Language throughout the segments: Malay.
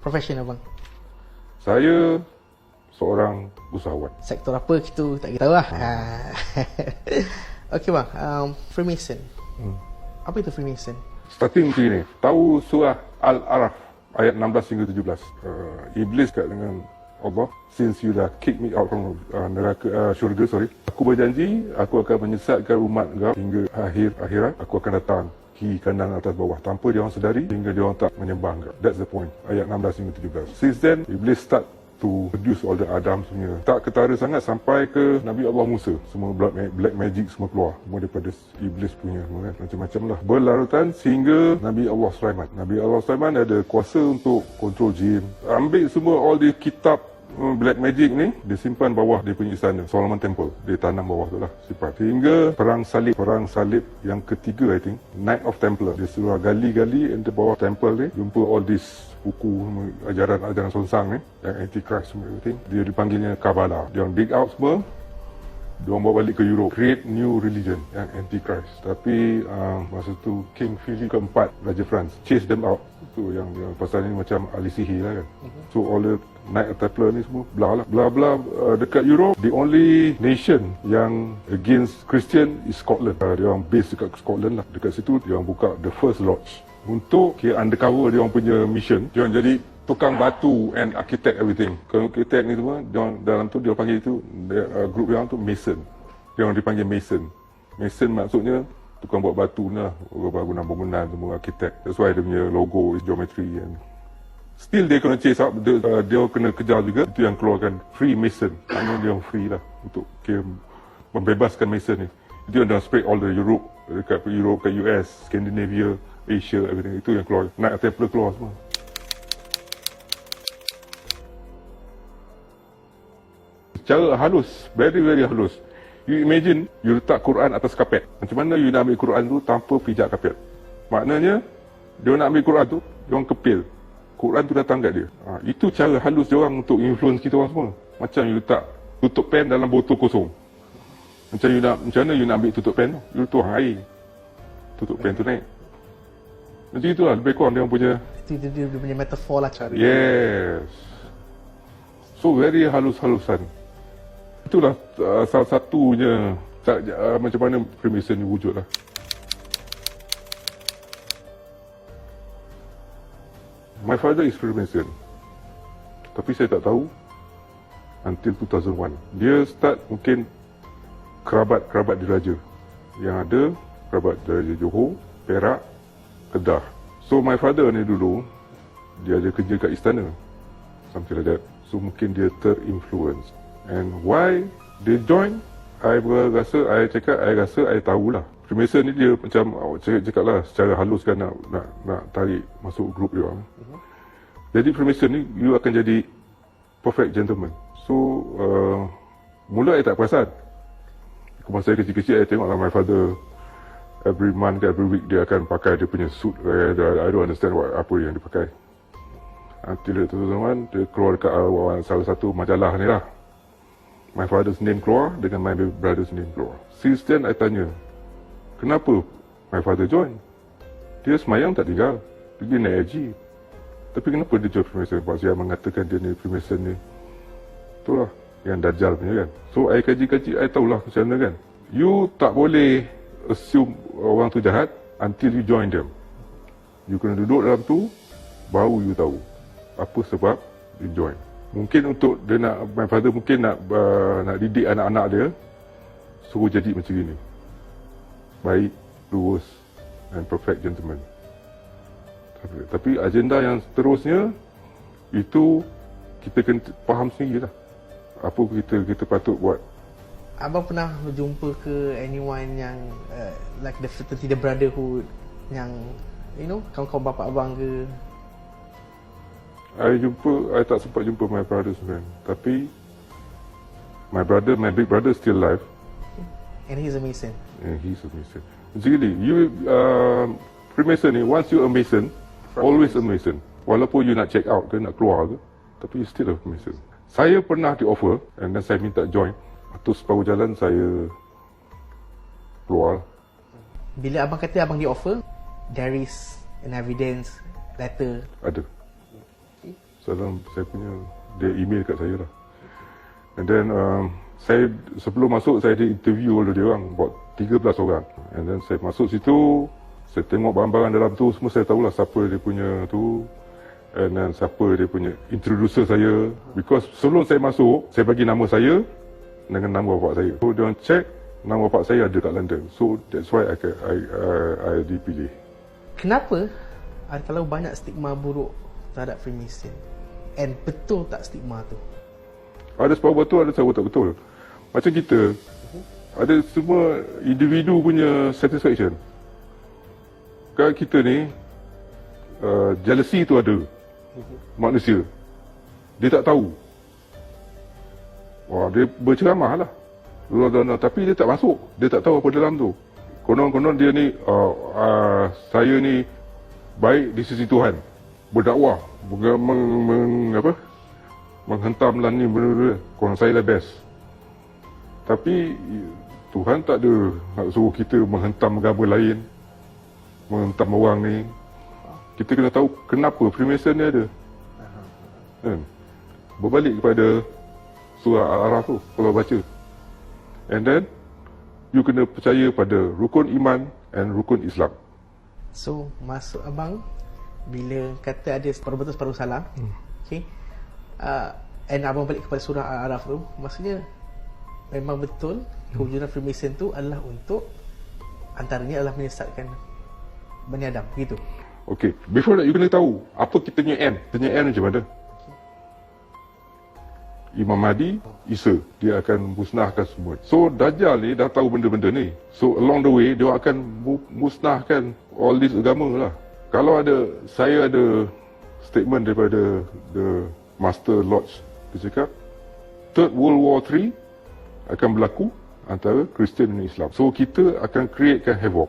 Profession abang? Saya seorang usahawan. Sektor apa kita tak tahu lah. Okey bang, Freemason. Apa itu Freemason? Starting macam ni. Tahu surah Al-Araf ayat 16 hingga 17. Iblis kat dengan Allah, since you dah kick me out from syurga, aku berjanji aku akan menyesatkan umat kau hingga akhir akhirat. Aku akan datang kiri kanan atas bawah tanpa dia orang sedari hingga dia orang tak menyembah kau. That's the point. Ayat 16 hingga 17. Since then Iblis start to produce all the Adam semua. Tak ketara sangat sampai ke Nabi Allah Musa. Semua black magic semua keluar. Semua daripada Iblis punya semua kan. Macam-macam lah. Berlarutan sehingga Nabi Allah Sulaiman. Nabi Allah Sulaiman ada kuasa untuk kontrol jin. Ambil semua all the kitab black magic ni, dia simpan bawah dia punya istana, Solomon Temple. Dia tanam bawah tu lah, simpan. Sehingga perang salib yang ketiga, I think, Night of Templar. Dia suruh gali-gali di bawah temple ni, jumpa all this buku, ajaran Sonsang ni, yang Antichrist semua, everything. Dia dipanggilnya Kabbalah. Dia orang dig out semua, dia orang bawa balik ke Europe, create new religion yang Antichrist. Tapi masa tu King Philip keempat, Raja France, chase them out. Tu yang pasal ni macam ahli sihir lah kan. So all the Knight of Templar ni semua bla dekat Europe, the only nation yang against Christian is Scotland. Dia orang base dekat Scotland lah. Dekat situ dia orang buka the first lodge untuk kira undercover dia orang punya mission. Dia orang jadi tukang batu and architect everything. Kalau architect ni semua, dia orang, dalam tu dia orang panggil itu group dia orang tu Mason. Dia orang dipanggil Mason. Mason maksudnya tukang buat batu lah, bangunan-bangunan semua, architect. That's why dia punya logo is geometry and still dia kena chase up, dia kena kejar juga. Itu yang keluarkan Freemason. Maknanya dia yang free lah untuk membebaskan Mason ni. Itu yang dah spread all the Europe, dekat Europe, kat US, Scandinavia, Asia, everything. Itu yang keluar. Knight of Templar keluar semua. Cara halus, very very halus. You imagine, you letak Quran atas kapet. Macam mana you nak ambil Quran tu tanpa pijak kapet? Maknanya, dia nak ambil Quran tu, dia orang kepil. Quran tu datang kat dia. Itu cara halus dia orang untuk influence kita orang semua. Macam you letak tutup pen dalam botol kosong. Macam mana you nak ambil tutup pen tu? You tuang air. Tutup pen tu naik. Macam itulah, lebih kurang dia punya. Itu dia punya metafor lah cara. Yes. So very halus-halusan. Itulah salah satunya macam mana Freemason ni wujud lah. My father is Freemason. Tapi saya tak tahu until 2001. Dia start mungkin kerabat diraja. Yang ada kerabat diraja Johor, Perak, Kedah. So my father ni dulu dia ada kerja kat istana. Something like that. So mungkin dia terinfluence. And why they join? I rasa I tahulah. Freemason ni dia macam cakap lah secara halus kan nak tarik masuk grup dia orang. Jadi Freemason ni you akan jadi perfect gentleman. So mula I tak perasan. Masa saya kecil-kecil I tengok lah my father every month, every week dia akan pakai dia punya suit. I don't understand apa yang dia pakai. Until dia keluar dekat salah satu majalah ni lah. My father's name keluar dengan my brother's name keluar. Since then I tanya, kenapa my father join? Dia semayang tak tinggal, pergi naik haji. Tapi kenapa dia join Freemason? Sebab saya mengatakan dia ni Freemason ni. Itulah yang Dajjal punya kan. So I kaji-kaji, I tahulah macam mana kan. You tak boleh assume orang tu jahat until you join them. You kena duduk dalam tu, baru you tahu apa sebab you join. Mungkin untuk dia nak, my father mungkin nak didik anak-anak dia suruh jadi macam ni. Baik, lurus and perfect gentleman. Tapi agenda yang seterusnya itu kita kena faham sendiri lah. Apa kita patut buat. Abang pernah berjumpa ke anyone yang like the fraternity, the brotherhood yang kawan-kawan bapa abang ke? I tak sempat jumpa my brothers man. Tapi my big brother still alive. And he's a Mason. And he's a Mason. Jadi Freemason ni, once you a Mason, always a Mason. Walaupun you nak check out ke, nak keluar ke, tapi you still a Mason. Saya pernah di offer, and then saya minta join. Terus separuh jalan saya keluar. Bila abang kata abang di offer, there is an evidence letter. Ada. Salam saya punya, dia email kat saya lah. And then saya sebelum masuk saya ada interview oleh dia orang, about 13 orang. And then saya masuk situ, saya tengok barang-barang dalam tu, semua saya tahulah siapa dia punya tu. And then siapa dia punya introducer saya. Because sebelum saya masuk, saya bagi nama saya dengan nama bapak saya. So dia orang check, nama bapak saya ada kat London. So that's why I dipilih. Kenapa kalau banyak stigma buruk terhadap Freemason? And betul tak stigma tu? Ada separuh betul, ada separuh tak betul. Macam kita, ada semua individu punya satisfaction. Kalau kita ni, jealousy tu ada. Manusia. Dia tak tahu. Wah, dia berceramah lah. Tapi dia tak masuk. Dia tak tahu apa dalam tu. Konon-konon dia ni, saya ni baik di sisi Tuhan. Berdakwah. Menghentam lah ni benda-benda. Konon saya lah best. Tapi Tuhan tak ada nak suruh kita menghentam agama lain. Menghentam orang ni. Kita kena tahu kenapa Freemason ni ada. Kan? Berbalik kepada surah Al-Araf tu, kalau baca. And then, you kena percaya pada rukun iman and rukun Islam. So, maksud abang, bila kata ada separuh betul, separuh salah, okay, and abang balik kepada surah Al-Araf tu, maksudnya memang betul kewujudan Freemason tu adalah untuk, antaranya adalah menyesatkan Bani Adam, begitu. Okay, before that you kena tahu apa kita punya end. Kita punya end macam mana? Imam Mahdi, Isa, dia akan musnahkan semua. So Dajjal ni dah tahu benda-benda ni. So along the way dia akan musnahkan all this agama lah. Kalau saya ada statement daripada the Master Lodge, dia cakap Third World War III akan berlaku antara Kristian dan Islam. So kita akan createkan havoc.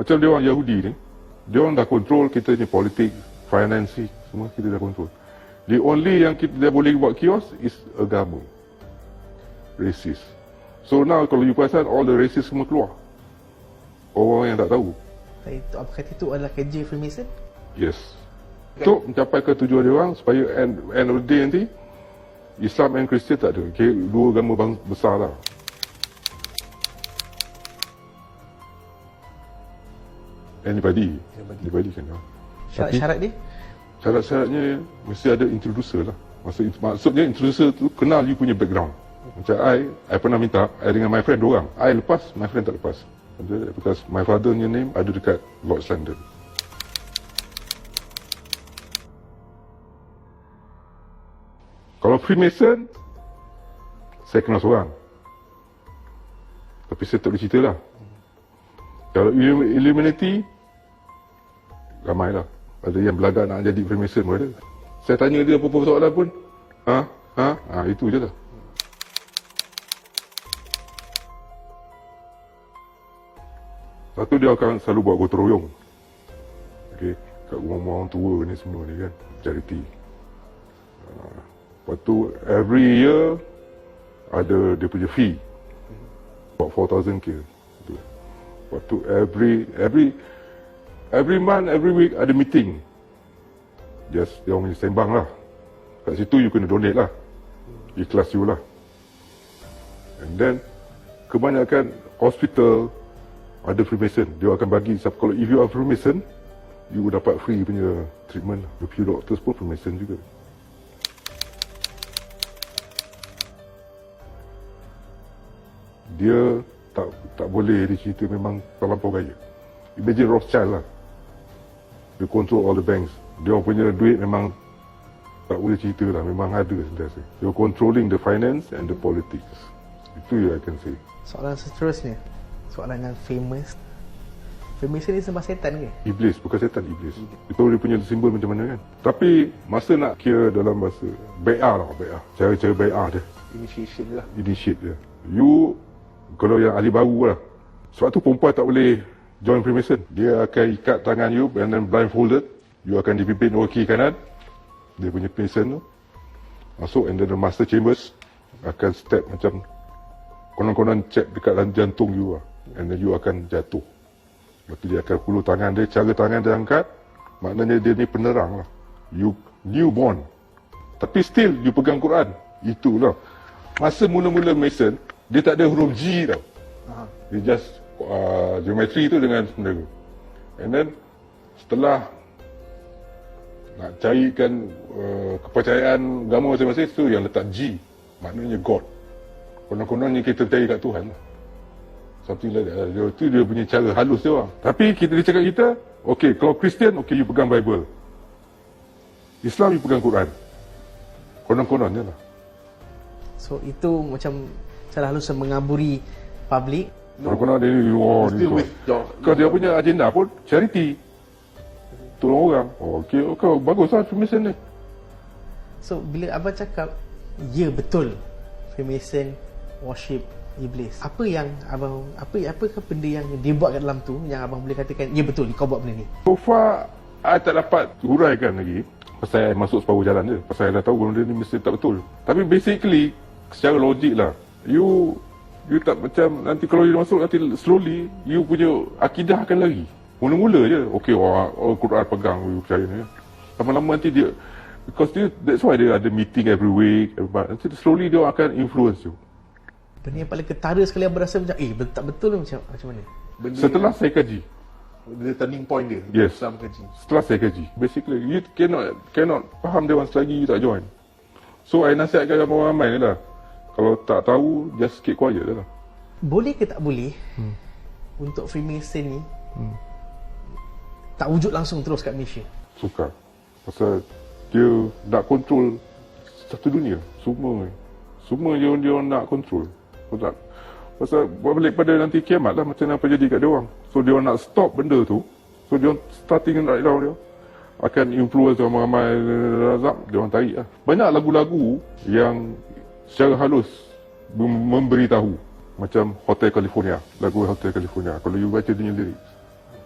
Macam dia orang Yahudi ni, dia orang dah kontrol kita ni politik, finance, semua kita dah kontrol. The only yang kita dah boleh buat kios is agama. Racist. So now kalau you perasan, all the racist semua keluar. Orang yang tak tahu. Apa kata itu adalah kerja Freemason? Yes. Untuk mencapai ke tujuan dia orang, supaya end of the day nanti, Islam and Kristian tak ada. Okay, dua agama besar lah. Anybody kan. Syarat-syarat dia? Syarat-syaratnya mesti ada introducer lah. Maksudnya introducer tu kenal you punya background. Macam I pernah minta, I dengan my friend dua orang. I lepas, my friend tak lepas. Because my father punya name ada dekat Lord's London. Kalau Freemason, saya kenal seorang. Tapi saya tak boleh cerita lah. Kalau Illuminati, ramai lah. Ada yang belagak nak jadi Freemason pun ada. Saya tanya dia apa-apa soalan pun, itu je lah. Satu, dia akan selalu buat gotong royong. Okay, kat rumah orang tua ni semua ni kan, charity. Lepas tu, every year, ada dia punya fee. About 4,000 Lepas tu every month, every week ada meeting. Just dia orang sembang lah. Kat situ you kena donate lah. Ikhlas you lah. And then kebanyakan hospital ada Freemason. Dia akan bagi, kalau if you are Freemason, you dapat free punya treatment lah. A few doctors pun Freemason juga. Dia tak boleh dicerita, memang terlampau gaya. Imagine Rothschild lah. Dia control all the banks. Dia punya duit memang tak boleh cerita lah. Memang ada sentiasa. You're controlling the finance and the politics. Itu yang I can say. Soalan seterusnya. Soalan yang famous. Freemason ni sembah setan ke? Iblis, bukan setan, iblis. Itu dia punya simbol macam mana kan. Tapi masa nak kira dalam bahasa bai'ah lah, bai'ah. Cara-cara bai'ah dia. Initiation lah. Initiate dia. You, kalau yang ahli baru lah. Sebab tu perempuan tak boleh join Freemason. Dia akan ikat tangan you and then blindfolded. You akan dipimpin oleh kiri kanan. Dia punya Freemason tu masuk, and then the master chambers akan step macam konon-konon check dekat dalam jantung you lah. And then you akan jatuh. Lepas tu dia akan hulur tangan dia. Cara tangan dia angkat, maknanya dia ni penerang lah. You newborn. Tapi still you pegang Quran. Itulah. Masa mula-mula Mason, dia tak ada huruf G tau. Dia just geometri tu dengan benda tu. And then setelah nak carikan kepercayaan agama masing-masing, tu yang letak G, maknanya God. Konon-kononnya kita percaya kat Tuhan lah. Something like that. Itu dia punya cara halus dia orang. Tapi dia cakap kita, okay, kalau Kristian, okay, you pegang Bible. Islam, you pegang Quran. Konon-konon je lah. So itu macam cara halus mengaburi public. Konon-konon dia ni, kalau dia punya agenda pun charity, tolong orang. Okay, bagus lah Freemason ni. So bila abang cakap ya betul Freemason worship iblis, apa yang abang, apakah benda yang dia buat kat dalam tu yang abang boleh katakan ya betul kau buat benda ni? So far I tak dapat huraikan lagi pasal I masuk separuh jalan je, pasal I dah tahu benda ni mesti tak betul. Tapi basically secara logik lah, you tak macam nanti kalau you masuk nanti slowly you punya akidah akan lari. Mula-mula je okay, Quran pegang, you percaya ni. Lama-lama nanti dia, because that's why dia ada meeting every week, nanti slowly dia akan influence you. Benda yang paling ketara sekali abang rasa macam tak betul macam mana? Benda Setelah saya kaji, dia turning point dia. yes, Islam kaji. setelah saya kaji, basically you cannot faham dia once lagi you tak join. So I nasihatkan ramai-ramai ni lah, kalau tak tahu just keep quiet je lah. Boleh ke tak boleh untuk Freemason ni tak wujud langsung terus kat Malaysia? Sukar, pasal dia nak control satu dunia, semua dia nak control. Pasal balik pada nanti kiamat lah macam apa jadi kat dia orang. So dia orang nak stop benda tu, so dia orang starting right now dia akan influence ramai-ramai azab, dia orang tarik lah. Banyak lagu-lagu yang secara halus memberitahu, macam Hotel California, lagu Hotel California, kalau you baca dia lirik,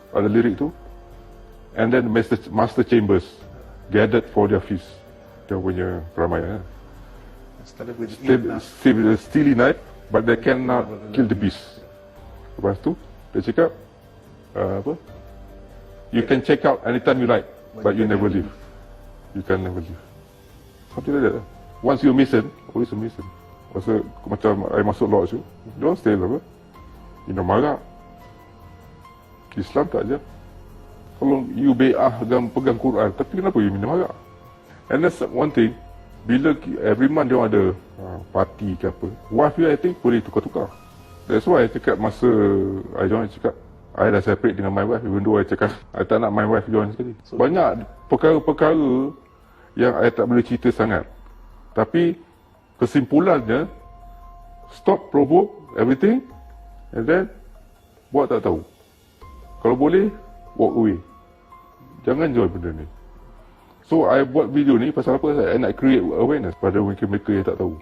ada lirik tu, and then Master Chambers gathered for their feast, dia punya peramaian. Steely night, but they cannot kill the beast. Lepas tu dia cakap apa, you can check out anytime you like, but you never leave. You can never leave. Something like that. Once you Mason, always a Mason. Masa macam I masuk lodge tu, dia orang stay apa, minum arak. Islam tak je. Kalau you pegang Quran, tapi kenapa you minum arak? And that's one thing. Bila every month dia ada party ke apa, wife you I think boleh tukar-tukar. That's why I cakap masa I join, cakap I dah separate dengan my wife, even though I cakap I tak nak my wife join sekali. Banyak perkara-perkara yang I tak boleh cerita sangat. Tapi kesimpulannya, stop provoke everything and then buat tak tahu. Kalau boleh, walk away. Jangan join benda ni. So I buat video ni pasal apa? I nak create awareness pada mereka yang tak tahu.